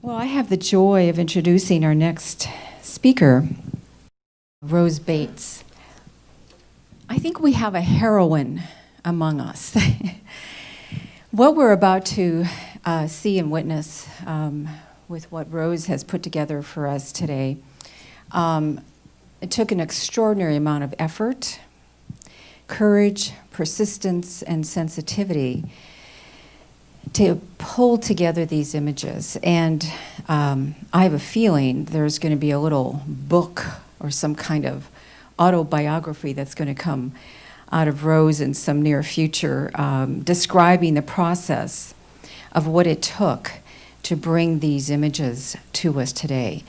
Well, I have the joy of introducing our next speaker, Rose Bates. I think we have a heroine among us. What we're about to see and witness with what Rose has put together for us today, it took an extraordinary amount of effort, courage, persistence, and sensitivity to pull together these images. And I have a feeling there's going to be a little book or some kind of autobiography that's going to come out of Rose in some near future, describing the process of what it took to bring these images to us today.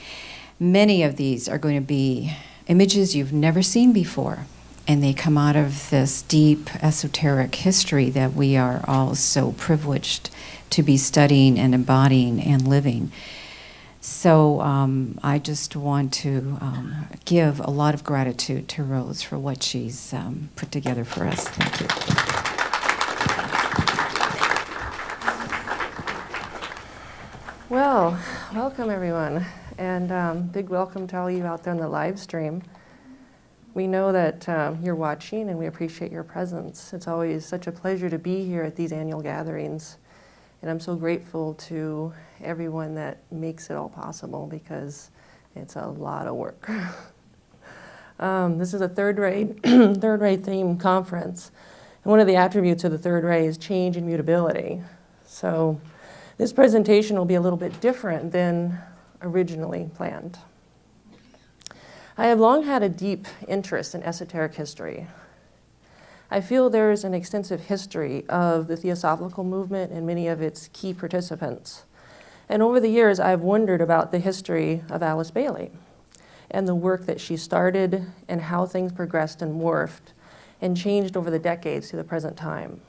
Many of these are going to be images you've never seen before, and they come out of this deep esoteric history that we are all so privileged to be studying and embodying and living. So I just want to give a lot of gratitude to Rose for what she's put together for us. Thank you. Well, welcome everyone, and big welcome to all you out there on the live stream. We know that you're watching and we appreciate your presence. It's always such a pleasure to be here at these annual gatherings. And I'm so grateful to everyone that makes it all possible because it's a lot of work. This is a third ray theme conference. And one of the attributes of the third ray is change and mutability. So this presentation will be a little bit different than originally planned. I have long had a deep interest in esoteric history. I feel there is an extensive history of the Theosophical movement and many of its key participants. And over the years, I've wondered about the history of Alice Bailey and the work that she started and how things progressed and morphed and changed over the decades to the present time.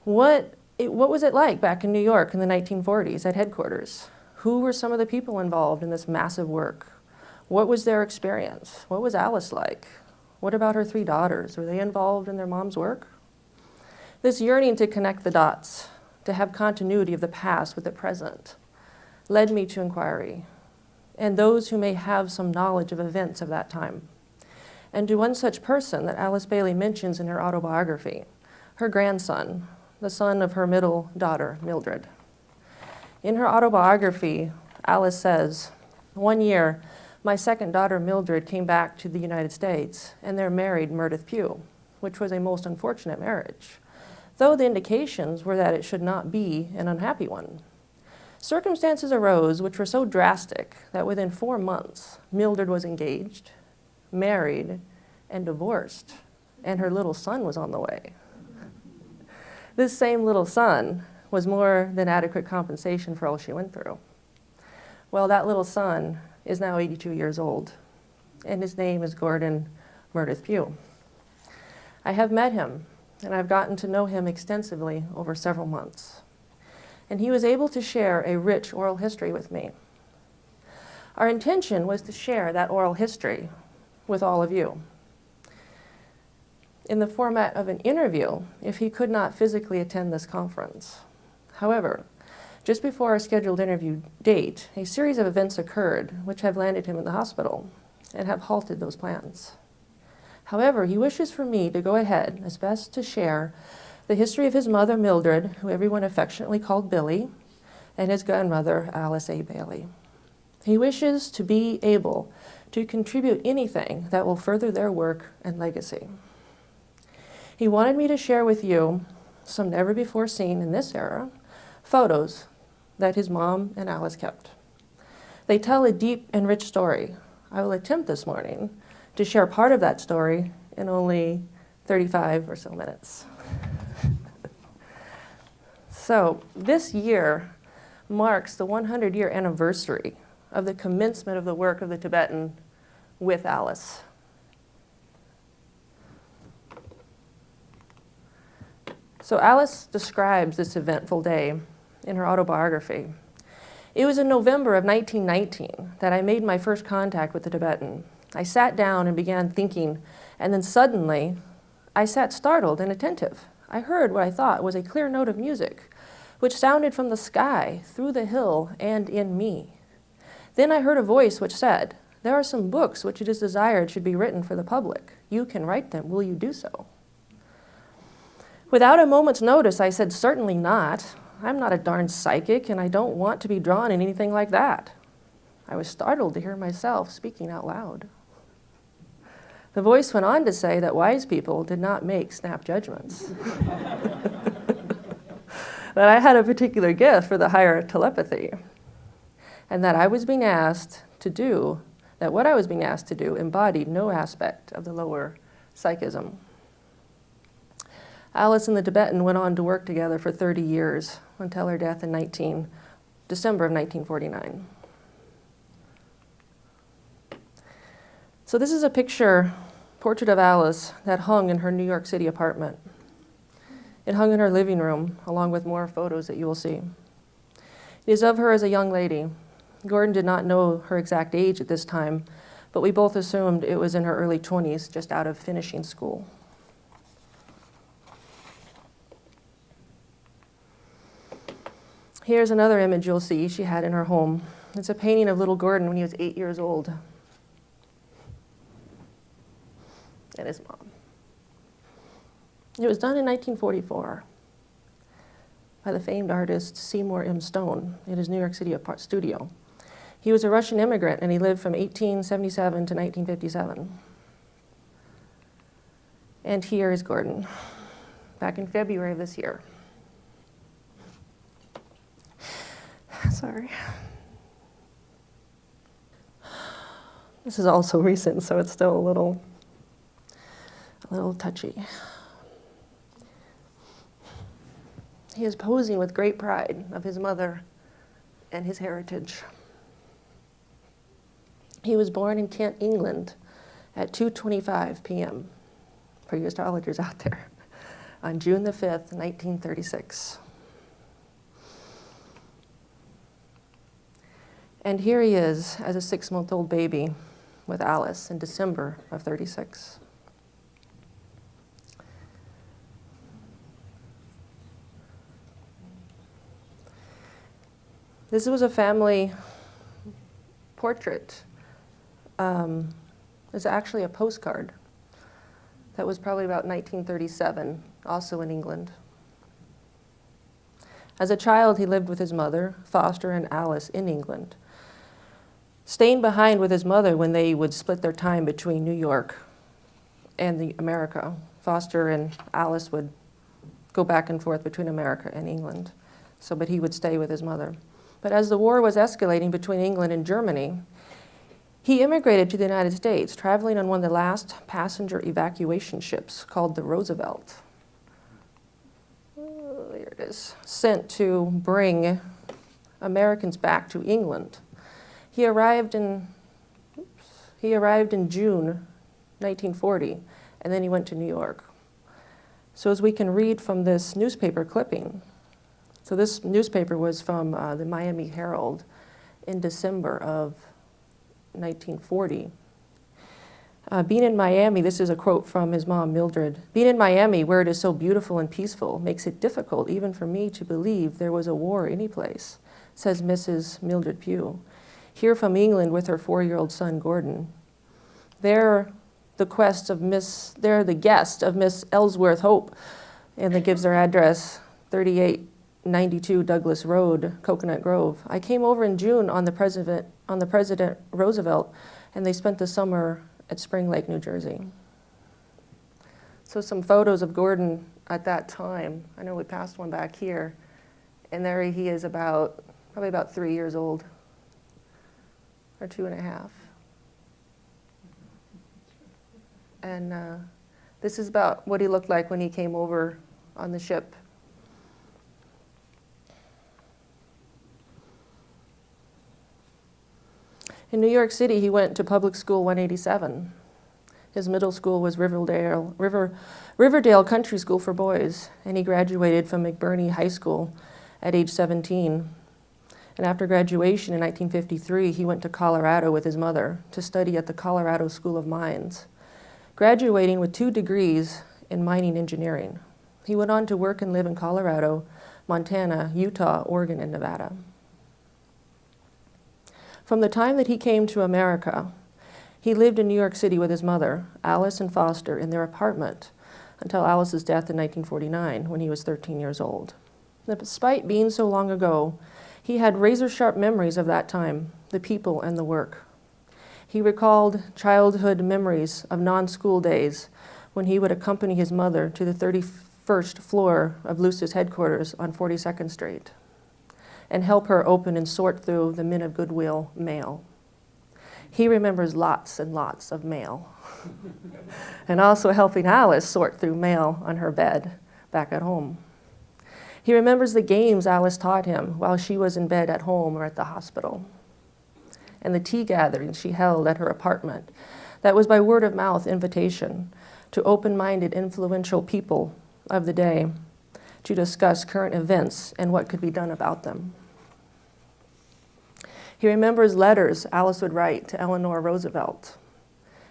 What was it like back in New York in the 1940s at headquarters? Who were some of the people involved in this massive work? What was their experience? What was Alice like? What about her 3 daughters? Were they involved in their mom's work? This yearning to connect the dots, to have continuity of the past with the present, led me to inquiry, and those who may have some knowledge of events of that time. And to one such person that Alice Bailey mentions in her autobiography, her grandson, the son of her middle daughter, Mildred. In her autobiography, Alice says, "One year, my second daughter, Mildred, came back to the United States, and there married Meredith Pugh, which was a most unfortunate marriage, though the indications were that it should not be an unhappy one. Circumstances arose which were so drastic that within 4 months, Mildred was engaged, married, and divorced, and her little son was on the way. This same little son was more than adequate compensation for all she went through. Well, that little son is now 82 years old, and his name is Gordon Meredith Pugh. I have met him, and I've gotten to know him extensively over several months. And he was able to share a rich oral history with me. Our intention was to share that oral history with all of you in the format of an interview if he could not physically attend this conference. However, just before our scheduled interview date, a series of events occurred which have landed him in the hospital and have halted those plans. However, he wishes for me to go ahead as best to share the history of his mother, Mildred, who everyone affectionately called Billy, and his grandmother, Alice A. Bailey. He wishes to be able to contribute anything that will further their work and legacy. He wanted me to share with you some never before seen in this era photos that his mom and Alice kept. They tell a deep and rich story. I will attempt this morning to share part of that story in only 35 or so minutes. So this year marks the 100-year anniversary of the commencement of the work of the Tibetan with Alice. So Alice describes this eventful day in her autobiography. It was in November of 1919 that I made my first contact with the Tibetan. I sat down and began thinking, and then suddenly I sat startled and attentive. I heard what I thought was a clear note of music, which sounded from the sky, through the hill, and in me. Then I heard a voice which said, "There are some books which it is desired should be written for the public. You can write them. Will you do so?" Without a moment's notice, I said, "Certainly not. I'm not a darn psychic, and I don't want to be drawn in anything like that." I was startled to hear myself speaking out loud. The voice went on to say that wise people did not make snap judgments. That I had a particular gift for the higher telepathy, and that what I was being asked to do embodied no aspect of the lower psychism. Alice and the Tibetan went on to work together for 30 years until her death in December of 1949. So this is a portrait of Alice that hung in her New York City apartment. It hung in her living room, along with more photos that you will see. It is of her as a young lady. Gordon did not know her exact age at this time, but we both assumed it was in her early 20s, just out of finishing school. Here's another image you'll see she had in her home. It's a painting of little Gordon when he was 8 years old. And his mom. It was done in 1944 by the famed artist Seymour M. Stone in his New York City studio. He was a Russian immigrant, and he lived from 1877 to 1957. And here is Gordon, back in February of this year. Sorry. This is also recent, so it's still a little touchy. He is posing with great pride of his mother and his heritage. He was born in Kent, England at 2:25 p.m., for you astrologers out there, on June the 5th, 1936. And here he is as a 6-month-old baby with Alice in December of 36. This was a family portrait. It's actually a postcard that was probably about 1937, also in England. As a child, he lived with his mother, Foster and Alice, in England, staying behind with his mother when they would split their time between New York and America. Foster and Alice would go back and forth between America and England, but he would stay with his mother. But as the war was escalating between England and Germany, he immigrated to the United States, traveling on one of the last passenger evacuation ships called the Roosevelt. There it is, sent to bring Americans back to England. He arrived in June 1940, and then he went to New York. So as we can read from this newspaper clipping, so this newspaper was from the Miami Herald in December of 1940. Being in Miami, this is a quote from his mom, Mildred. "Being in Miami, where it is so beautiful and peaceful, makes it difficult even for me to believe there was a war anyplace," says Mrs. Mildred Pugh. Here from England with her 4-year-old son, Gordon. They're the guest of Miss Ellsworth Hope, and it gives their address, 3892 Douglas Road, Coconut Grove. "I came over in June on the President Roosevelt, and they spent the summer at Spring Lake, New Jersey." So some photos of Gordon at that time. I know we passed one back here, and there he is probably about 3 years old, or 2.5. And this is about what he looked like when he came over on the ship. In New York City, he went to Public School 187. His middle school was Riverdale Country School for Boys, and he graduated from McBurney High School at age 17. And after graduation in 1953, he went to Colorado with his mother to study at the Colorado School of Mines, graduating with 2 degrees in mining engineering. He went on to work and live in Colorado Montana, Utah, Oregon, and Nevada. From the time that he came to America, he lived in New York City with his mother, Alice and Foster, in their apartment until Alice's death in 1949 when he was 13 years old. Despite being so long ago, he had razor-sharp memories of that time, the people and the work. He recalled childhood memories of non-school days when he would accompany his mother to the 31st floor of Luce's headquarters on 42nd Street and help her open and sort through the Men of Goodwill mail. He remembers lots and lots of mail, and also helping Alice sort through mail on her bed back at home. He remembers the games Alice taught him while she was in bed at home or at the hospital, and the tea gatherings she held at her apartment that was by word of mouth invitation to open-minded, influential people of the day to discuss current events and what could be done about them. He remembers letters Alice would write to Eleanor Roosevelt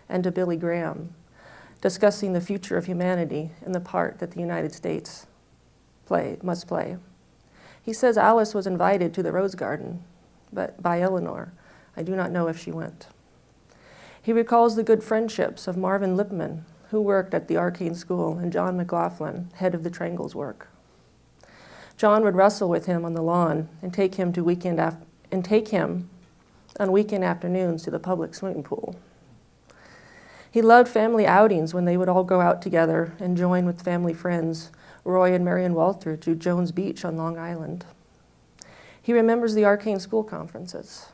and to Billy Graham, discussing the future of humanity and the part that the United States must play. He says Alice was invited to the Rose Garden, but by Eleanor. I do not know if she went. He recalls the good friendships of Marvin Lipman, who worked at the Arcane School, and John McLaughlin, head of the Triangle's work. John would wrestle with him on the lawn and take him on weekend afternoons to the public swimming pool. He loved family outings when they would all go out together and join with family friends, Roy and Marion Walter, to Jones Beach on Long Island. He remembers the Arcane School conferences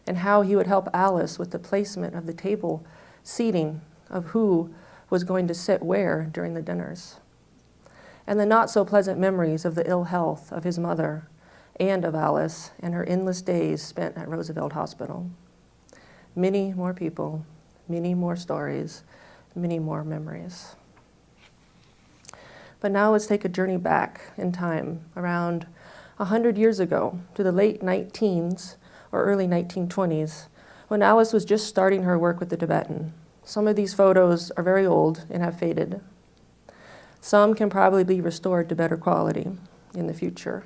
and how he would help Alice with the placement of the table seating of who was going to sit where during the dinners, and the not-so-pleasant memories of the ill health of his mother and of Alice and her endless days spent at Roosevelt Hospital. Many more people, many more stories, many more memories. But now let's take a journey back in time, around 100 years ago, to the late 19s or early 1920s, when Alice was just starting her work with the Tibetan. Some of these photos are very old and have faded. Some can probably be restored to better quality in the future.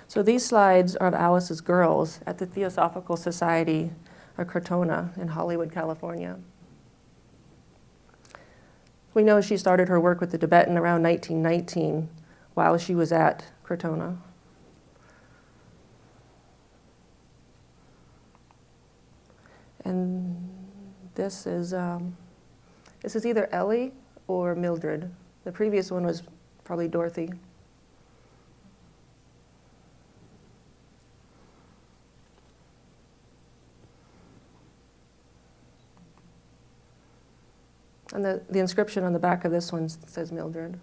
So these slides are of Alice's girls at the Theosophical Society of Crotona in Hollywood, California. We know she started her work with the Tibetan around 1919 while she was at Crotona. And this is either Ellie or Mildred. The previous one was probably Dorothy. And the inscription on the back of this one says Mildred.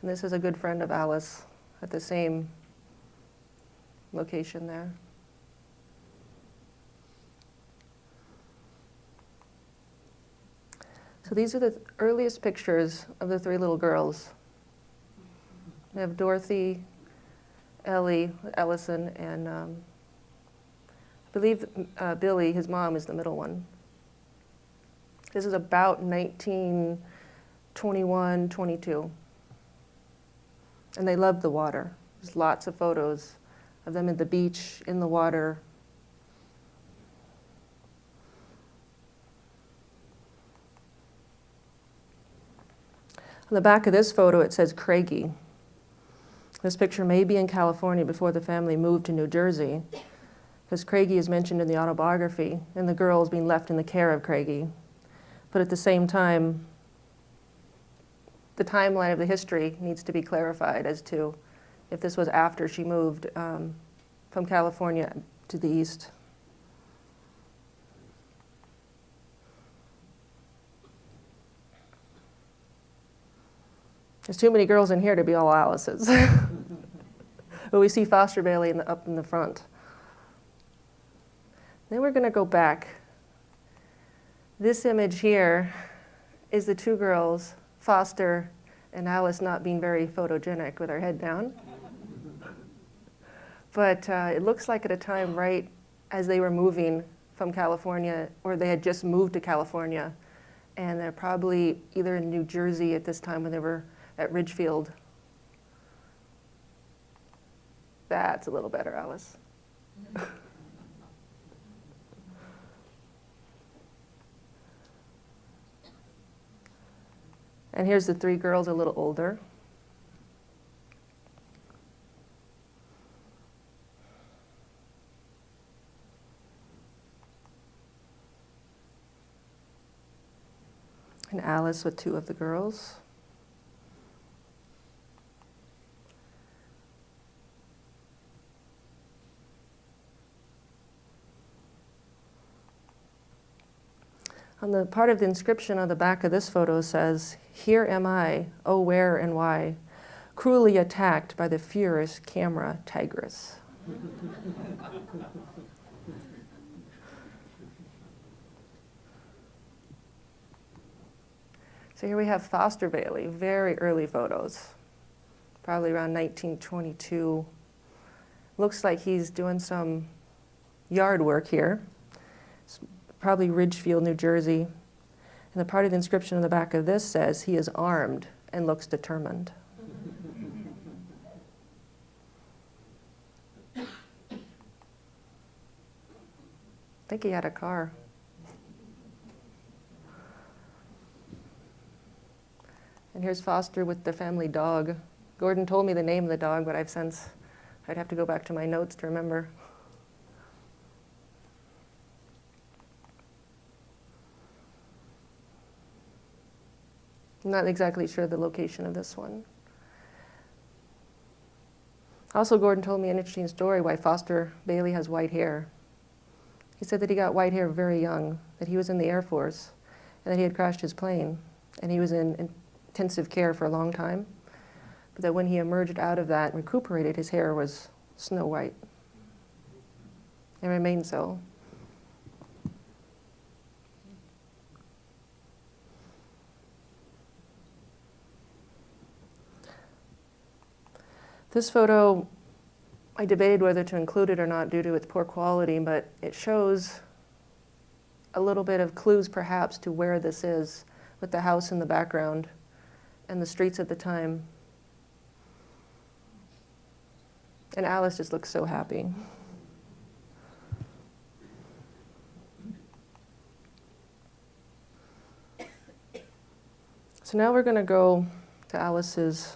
And this is a good friend of Alice at the same location there. So these are the earliest pictures of the three little girls. We have Dorothy, Ellie, Ellison, and I believe Billy, his mom, is the middle one. This is about 1921, 22. And they loved the water. There's lots of photos of them at the beach, in the water. On the back of this photo, it says Craigie. This picture may be in California before the family moved to New Jersey, because Craigie is mentioned in the autobiography, and the girls being left in the care of Craigie. But at the same time, the timeline of the history needs to be clarified as to if this was after she moved from California to the east. There's too many girls in here to be all Alice's. But we see Foster Bailey up in the front. Then we're going to go back. This image here is the two girls, Foster and Alice, not being very photogenic with her head down. But it looks like at a time right as they were moving from California, or they had just moved to California, and they're probably either in New Jersey at this time when they were at Ridgefield. That's a little better, Alice. And here's the three girls a little older. And Alice with two of the girls. On the part of the inscription on the back of this photo says, "Here am I, oh where and why, cruelly attacked by the furious camera tigress." So here we have Foster Bailey, very early photos, probably around 1922. Looks like he's doing some yard work here. It's probably Ridgefield, New Jersey. And the part of the inscription on the back of this says, "He is armed and looks determined." I think he had a car. And here's Foster with the family dog. Gordon told me the name of the dog, but I'd have to go back to my notes to remember. I'm not exactly sure the location of this one. Also, Gordon told me an interesting story why Foster Bailey has white hair. He said that he got white hair very young, that he was in the Air Force, and that he had crashed his plane, and he was in intensive care for a long time, but that when he emerged out of that and recuperated, his hair was snow white. It remained so. This photo, I debated whether to include it or not due to its poor quality, but it shows a little bit of clues perhaps to where this is, with the house in the background and the streets at the time. And Alice just looks so happy. So now we're going to go to Alice's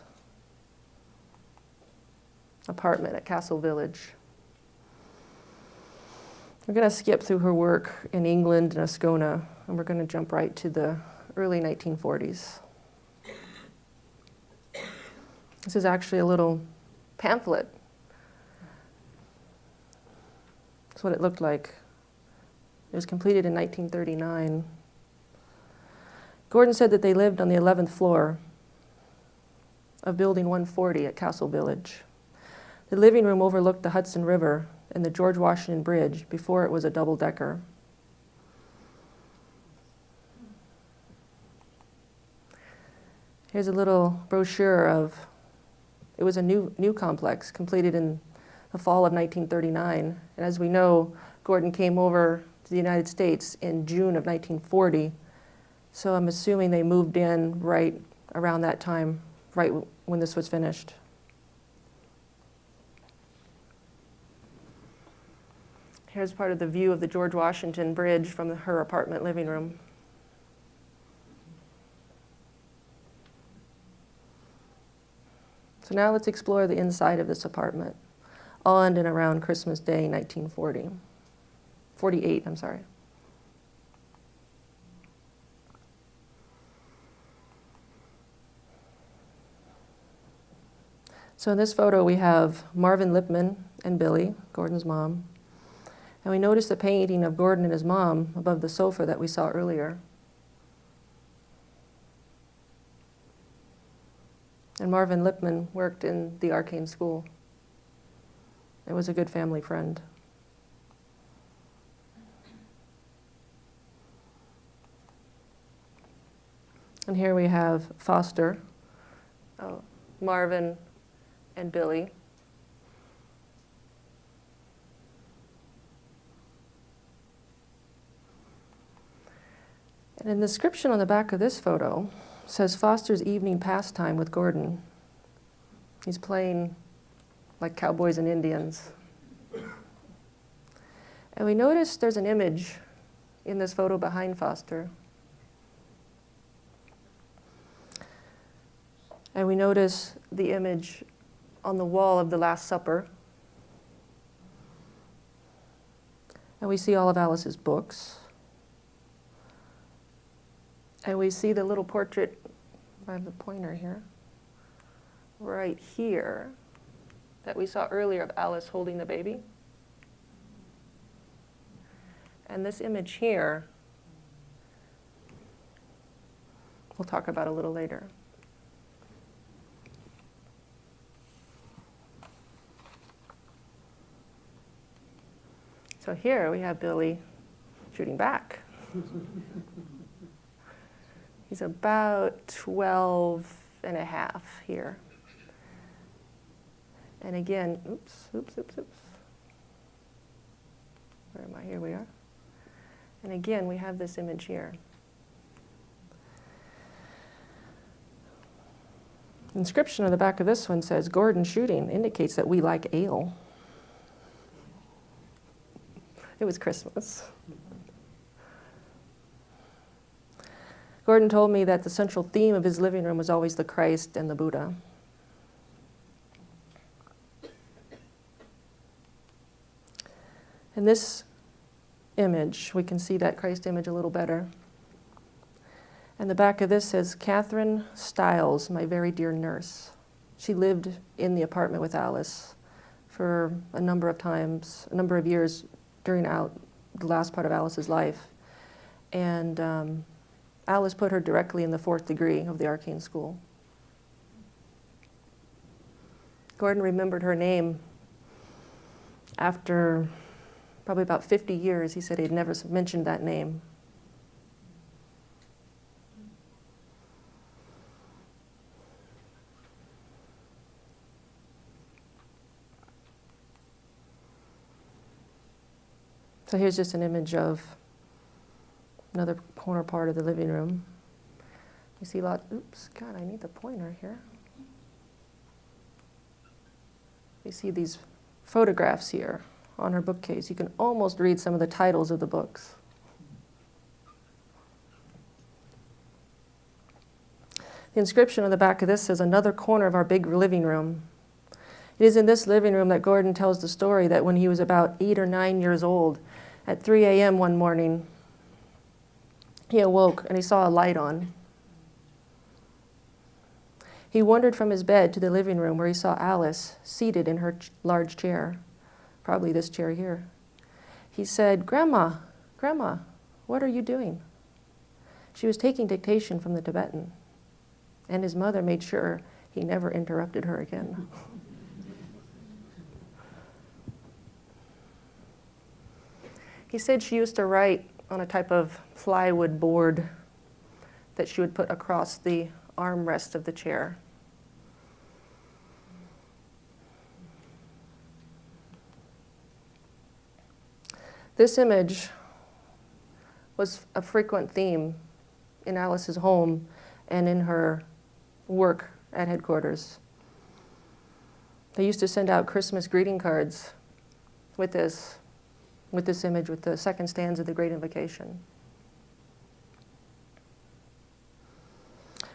apartment at Castle Village. We're going to skip through her work in England and Ascona, and we're going to jump right to the early 1940s. This is actually a little pamphlet. That's what it looked like. It was completed in 1939. Gordon said that they lived on the 11th floor of Building 140 at Castle Village. The living room overlooked the Hudson River and the George Washington Bridge before it was a double-decker. Here's a little brochure of, it was a new complex completed in the fall of 1939. And as we know, Gordon came over to the United States in June of 1940. So I'm assuming they moved in right around that time, right when this was finished. Here's part of the view of the George Washington Bridge from her apartment living room. So now let's explore the inside of this apartment on and around Christmas Day, 1948, I'm sorry. So in this photo we have Marvin Lipman and Billy, Gordon's mom. And we notice the painting of Gordon and his mom above the sofa that we saw earlier. And Marvin Lipman worked in the Arcane School. It was a good family friend. And here we have Foster, Marvin, and Billy. And in the description on the back of this photo says Foster's evening pastime with Gordon. He's playing like cowboys and Indians. And we notice there's an image in this photo behind Foster. And we notice the image on the wall of the Last Supper. And we see all of Alice's books. And we see the little portrait, I have the pointer here, right here, that we saw earlier of Alice holding the baby. And this image here, we'll talk about a little later. So here we have Billy shooting back. He's about 12 and a half here. And again, oops. Where am I? Here we are. And again, we have this image here. The inscription on the back of this one says, Gordon shooting indicates that we like ale. It was Christmas. Gordon told me that the central theme of his living room was always the Christ and the Buddha. In this image, we can see that Christ image a little better. And the back of this says, Catherine Stiles, my very dear nurse. She lived in the apartment with Alice for a number of years during the last part of Alice's life. And Alice put her directly in the 4th degree of the Arcane School. Gordon remembered her name after probably about 50 years. He said he'd never mentioned that name. So here's just an image of another corner part of the living room. You see oops, God, I need the pointer here. You see these photographs here on her bookcase. You can almost read some of the titles of the books. The inscription on the back of this says, another corner of our big living room. It is in this living room that Gordon tells the story that when he was about 8 or 9 years old, at 3 a.m. one morning, he awoke and he saw a light on. He wandered from his bed to the living room where he saw Alice seated in her large chair, probably this chair here. He said, Grandma, what are you doing? She was taking dictation from the Tibetan, and his mother made sure he never interrupted her again. He said she used to write on a type of plywood board that she would put across the armrest of the chair. This image was a frequent theme in Alice's home and in her work at headquarters. They used to send out Christmas greeting cards with this image, with the second stanza of the Great Invocation.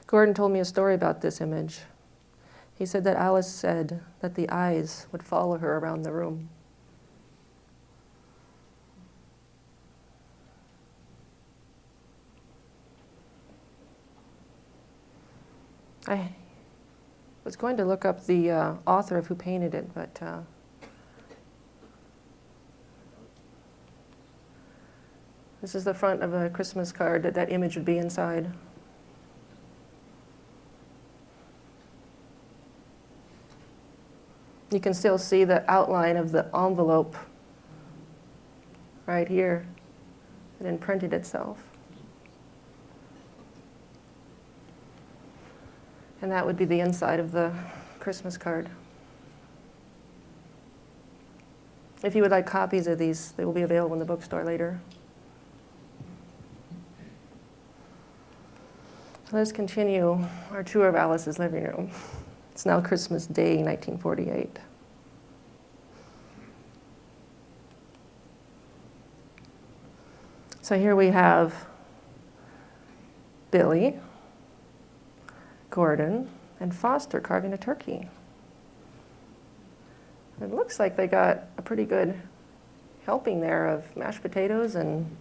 Gordon told me a story about this image. He said that Alice said that the eyes would follow her around the room. I was going to look up the author of who painted it, but this is the front of a Christmas card that image would be inside. You can still see the outline of the envelope right here. It imprinted itself. And that would be the inside of the Christmas card. If you would like copies of these, they will be available in the bookstore later. Let's continue our tour of Alice's living room. It's now Christmas Day, 1948. So here we have Billy, Gordon, and Foster carving a turkey. It looks like they got a pretty good helping there of mashed potatoes and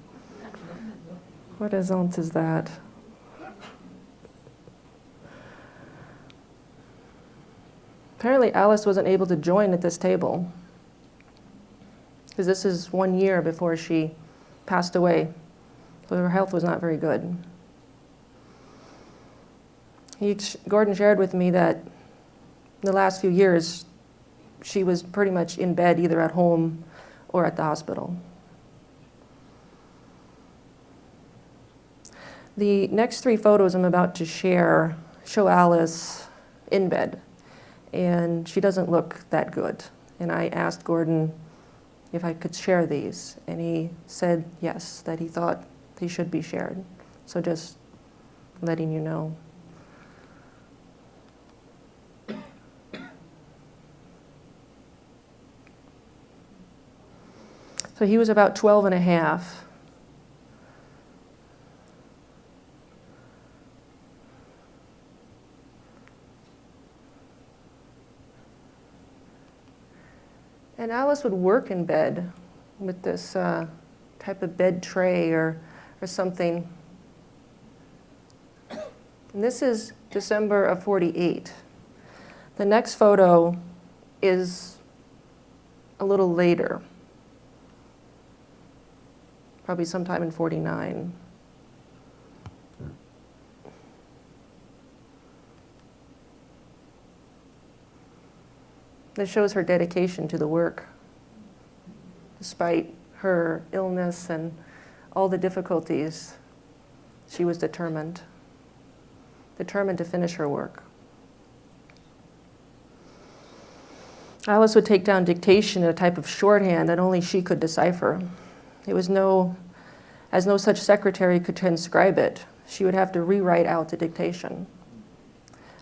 what else is that? Apparently Alice wasn't able to join at this table because this is 1 year before she passed away, so her health was not very good. Gordon shared with me that in the last few years she was pretty much in bed either at home or at the hospital. The next 3 photos I'm about to share show Alice in bed, and she doesn't look that good. And I asked Gordon if I could share these, and he said yes, that he thought they should be shared. So just letting you know. So he was about 12 and a half. And Alice would work in bed with this type of bed tray or something. And this is December of 48. The next photo is a little later, probably sometime in 49. This shows her dedication to the work. Despite her illness and all the difficulties, she was determined to finish her work. Alice would take down dictation in a type of shorthand that only she could decipher. As no such secretary could transcribe it, she would have to rewrite out the dictation.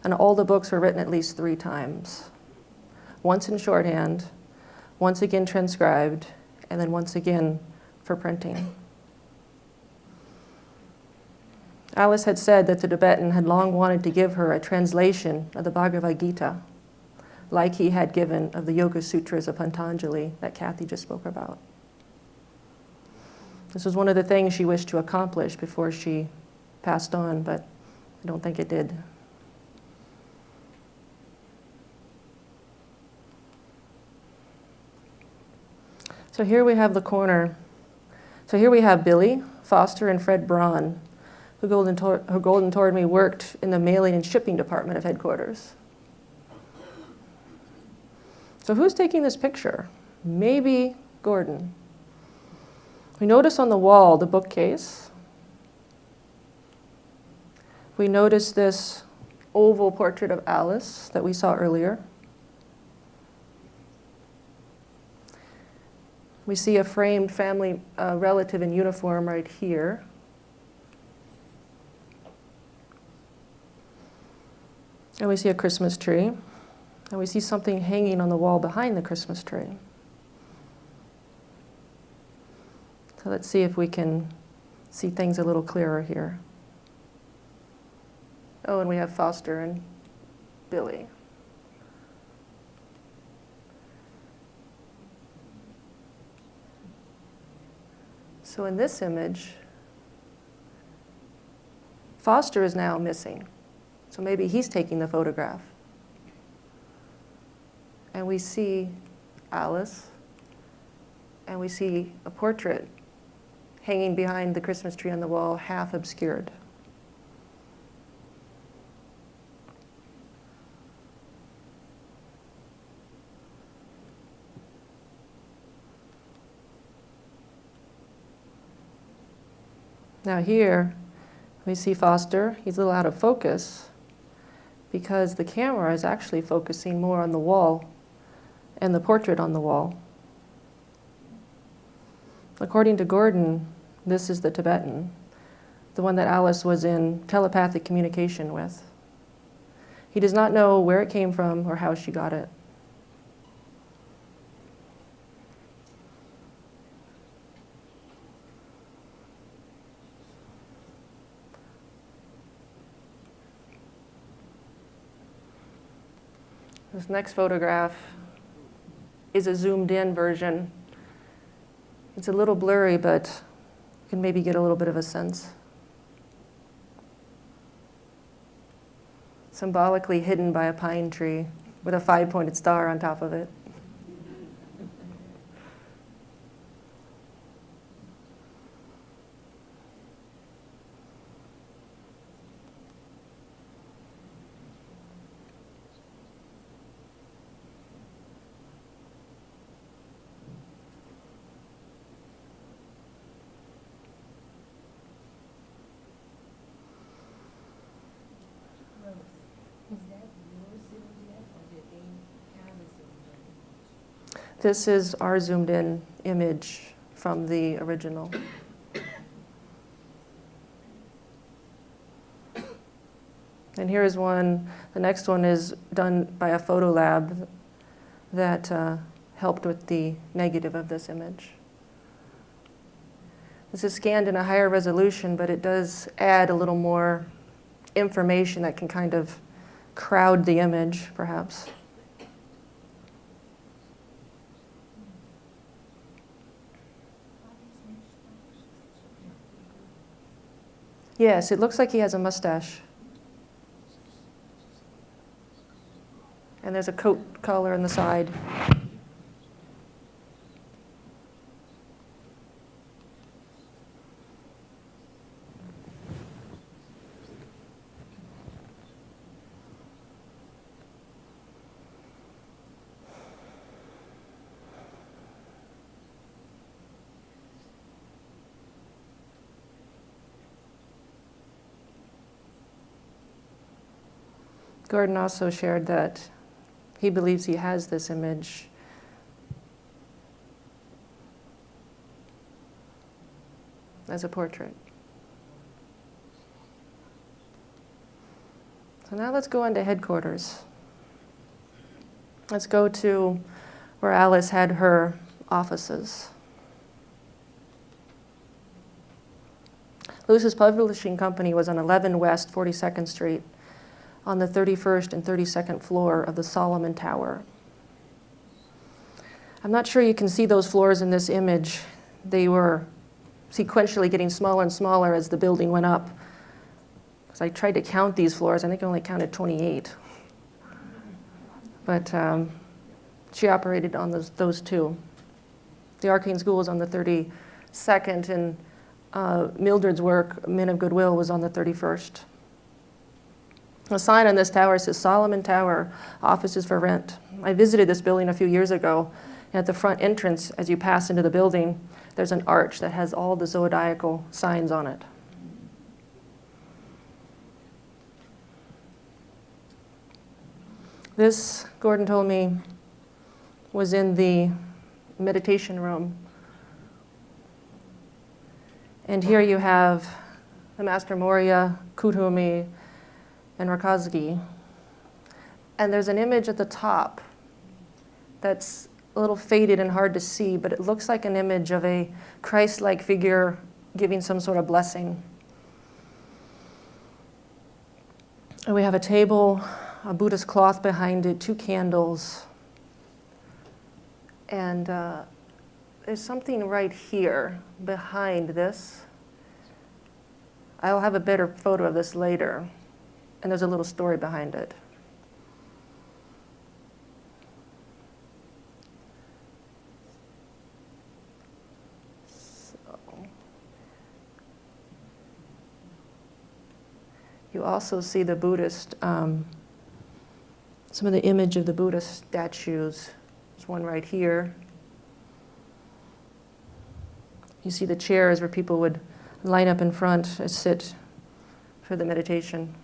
And all the books were written at least 3 times. Once in shorthand, once again transcribed, and then once again for printing. Alice had said that the Tibetan had long wanted to give her a translation of the Bhagavad Gita, like he had given of the Yoga Sutras of Patanjali that Kathy just spoke about. This was one of the things she wished to accomplish before she passed on, but I don't think it did. So here we have the corner. So here we have Billy, Foster, and Fred Braun, who Golden told me worked in the mailing and shipping department of headquarters. So who's taking this picture? Maybe Gordon. We notice on the wall the bookcase. We notice this oval portrait of Alice that we saw earlier. We see a framed family relative in uniform right here. And we see a Christmas tree. And we see something hanging on the wall behind the Christmas tree. So let's see if we can see things a little clearer here. Oh, and we have Foster and Billy. So in this image, Foster is now missing. So maybe he's taking the photograph. And we see Alice, and we see a portrait hanging behind the Christmas tree on the wall, half obscured. Now here, we see Foster. He's a little out of focus because the camera is actually focusing more on the wall and the portrait on the wall. According to Gordon, this is the Tibetan. the one that Alice was in telepathic communication with. He does not know where it came from or how she got it. This next photograph is a zoomed in version. It's a little blurry, but you can maybe get a little bit of a sense. Symbolically hidden by a pine tree with a 5-pointed star on top of it. This is our zoomed in image from the original. And here is one. The next one is done by a photo lab that helped with the negative of this image. This is scanned in a higher resolution, but it does add a little more information that can kind of crowd the image, perhaps. Yes, it looks like he has a mustache. And there's a coat collar on the side. Gordon also shared that he believes he has this image as a portrait. So now let's go into headquarters. Let's go to where Alice had her offices. Lewis's Publishing Company was on 11 West 42nd Street, on the 31st and 32nd floor of the Solomon Tower. I'm not sure you can see those floors in this image. They were sequentially getting smaller and smaller as the building went up. Because I tried to count these floors, I think I only counted 28. But she operated on those two. The Arcane School was on the 32nd, and Mildred's work, Men of Goodwill, was on the 31st. A sign on this tower says Solomon Tower, offices for rent. I visited this building a few years ago, and at the front entrance, as you pass into the building, there's an arch that has all the zodiacal signs on it. This, Gordon told me, was in the meditation room. And here you have the Master Moria, Kuthumi, and Rakazgi. And there's an image at the top that's a little faded and hard to see, but it looks like an image of a Christ-like figure giving some sort of blessing. And we have a table, a Buddhist cloth behind it, 2 candles. And there's something right here behind this. I'll have a better photo of this later. And there's a little story behind it. So, you also see the Buddhist, some of the image of the Buddhist statues. There's one right here. You see the chairs where people would line up in front and sit for the meditation.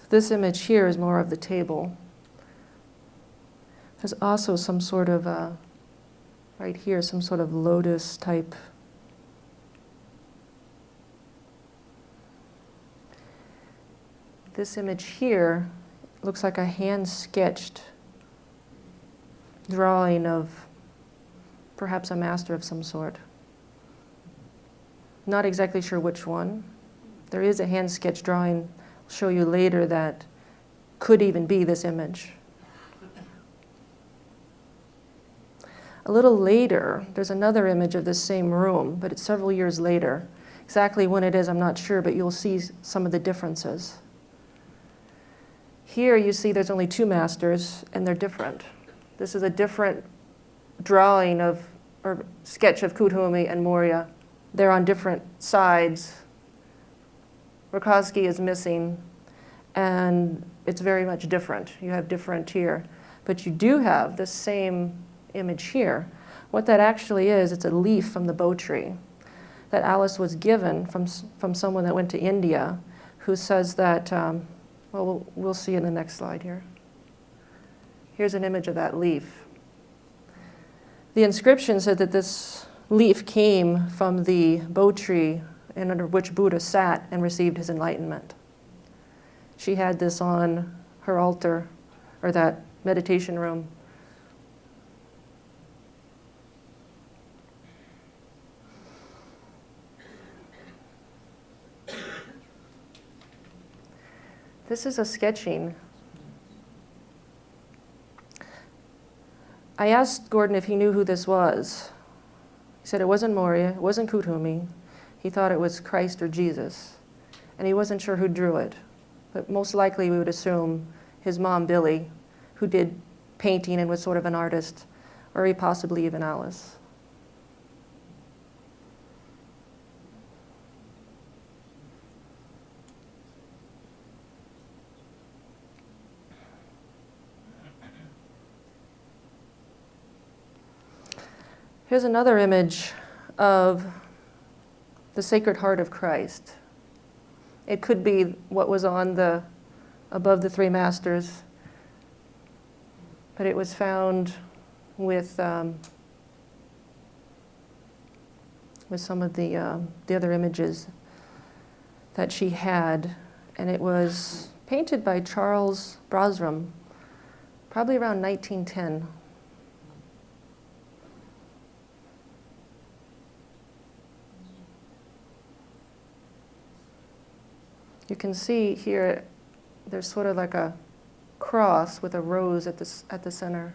This image here is more of the table. There's also some sort of, right here, some sort of lotus type. This image here looks like a hand-sketched drawing of perhaps a master of some sort. Not exactly sure which one. There is a hand-sketched drawing, I'll show you later, that could even be this image. A little later, there's another image of this same room, but it's several years later. Exactly when it is, I'm not sure, but you'll see some of the differences. Here you see there's only two masters, and they're different. This is a different drawing of, or sketch of Kuthumi and Moria. They're on different sides. Rakowski is missing, and it's very much different. You have different here. But you do have the same image here. What that actually is, it's a leaf from the Bo tree that Alice was given from someone that went to India, who says that, well, we'll see in the next slide here. Here's an image of that leaf. The inscription said that this leaf came from the Bo tree and under which Buddha sat and received his enlightenment. She had this on her altar, or that meditation room. This is a sketching. I asked Gordon if he knew who this was. He said it wasn't Moria, it wasn't Kuthumi. He thought it was Christ or Jesus. And he wasn't sure who drew it. But most likely we would assume his mom, Billy, who did painting and was sort of an artist, or possibly even Alice. Here's another image of the Sacred Heart of Christ. It could be what was on above the three masters, but it was found with some of the other images that she had, and it was painted by Charles Brosram, probably around 1910. You can see here, there's sort of like a cross with a rose at the center.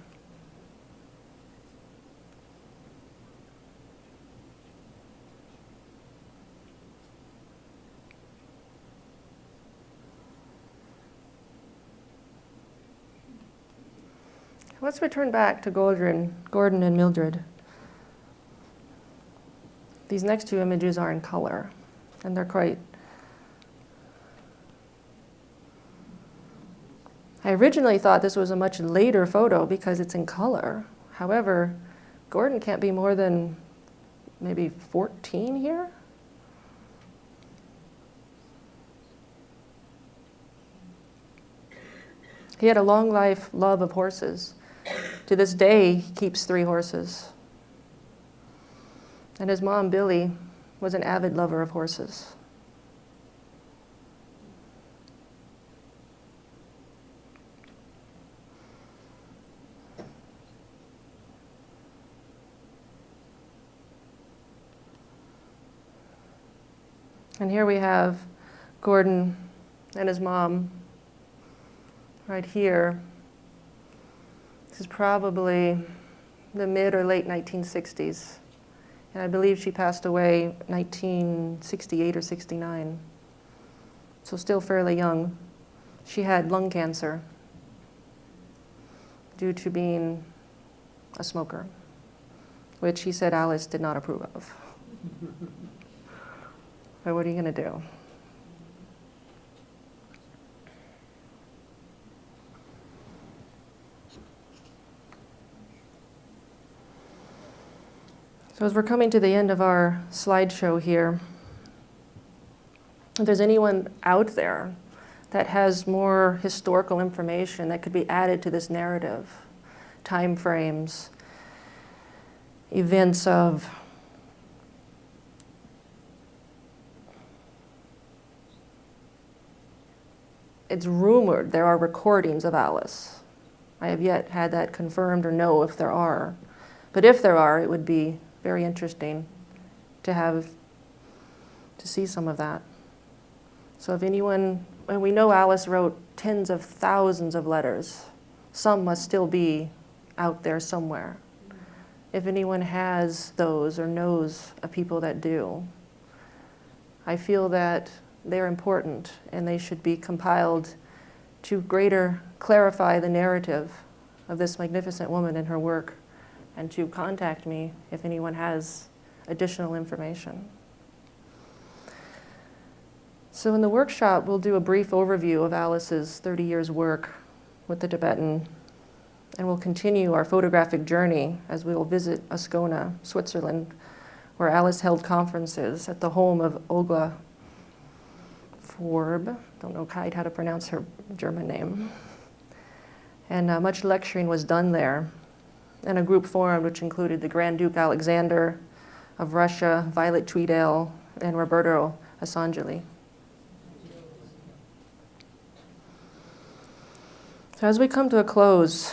Let's return back to Gordon and Mildred. These next two images are in color, and they're quite. I originally thought this was a much later photo because it's in color. However, Gordon can't be more than maybe 14 here. He had a long life love of horses. To this day, he keeps 3 horses. And his mom, Billy, was an avid lover of horses. And here we have Gordon and his mom right here. This is probably the mid or late 1960s. And I believe she passed away 1968 or 69. So still fairly young. She had lung cancer due to being a smoker, which he said Alice did not approve of. But what are you going to do? So as we're coming to the end of our slideshow here, if there's anyone out there that has more historical information that could be added to this narrative. Time frames, events of it's rumored there are recordings of Alice. I have yet had that confirmed or know if there are. But if there are, it would be very interesting to see some of that. So if anyone, and we know Alice wrote tens of thousands of letters. Some must still be out there somewhere. If anyone has those or knows of people that do, I feel that they're important and they should be compiled to greater clarify the narrative of this magnificent woman and her work, and to contact me if anyone has additional information. So in the workshop, we'll do a brief overview of Alice's 30 years work with the Tibetan, and we'll continue our photographic journey as we will visit Ascona, Switzerland, where Alice held conferences at the home of Olga Forb, don't know quite how to pronounce her German name. And much lecturing was done there, and a group formed which included the Grand Duke Alexander of Russia, Violet Tweedale, and Roberto Asangeli. So as we come to a close,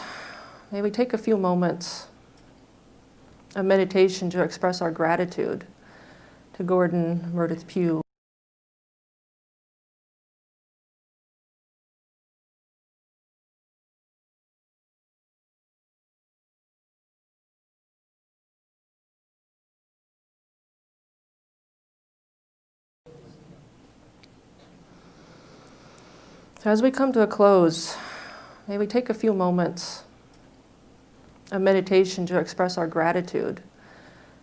may we take a few moments of meditation to express our gratitude to Gordon Meredith Pugh. So as we come to a close, may we take a few moments of meditation to express our gratitude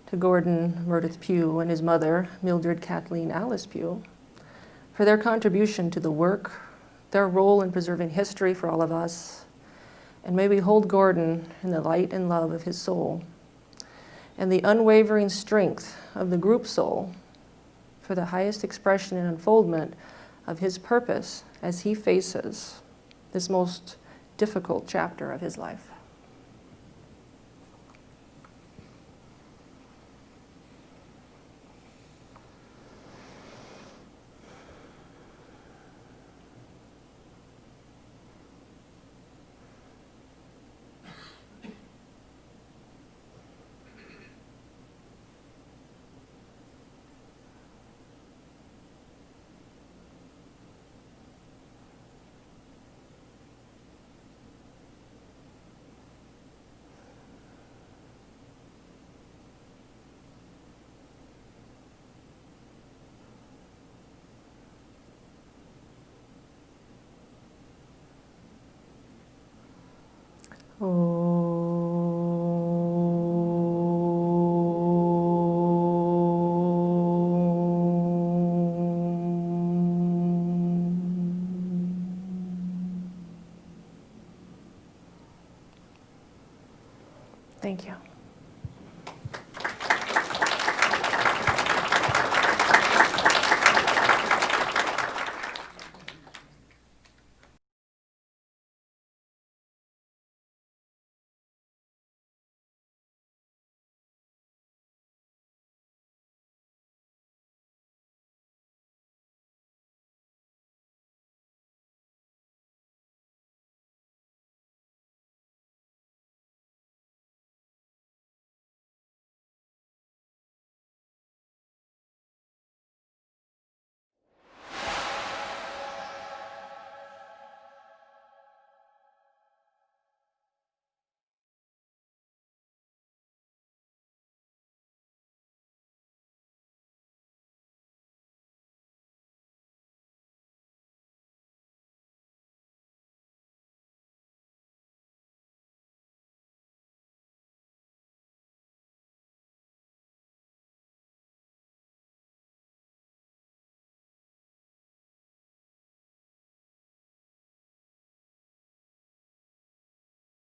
to Gordon Meredith Pugh and his mother, Mildred Kathleen Alice Pugh, for their contribution to the work, their role in preserving history for all of us, and may we hold Gordon in the light and love of his soul, and the unwavering strength of the group soul for the highest expression and unfoldment of his purpose as he faces this most difficult chapter of his life. Thank you.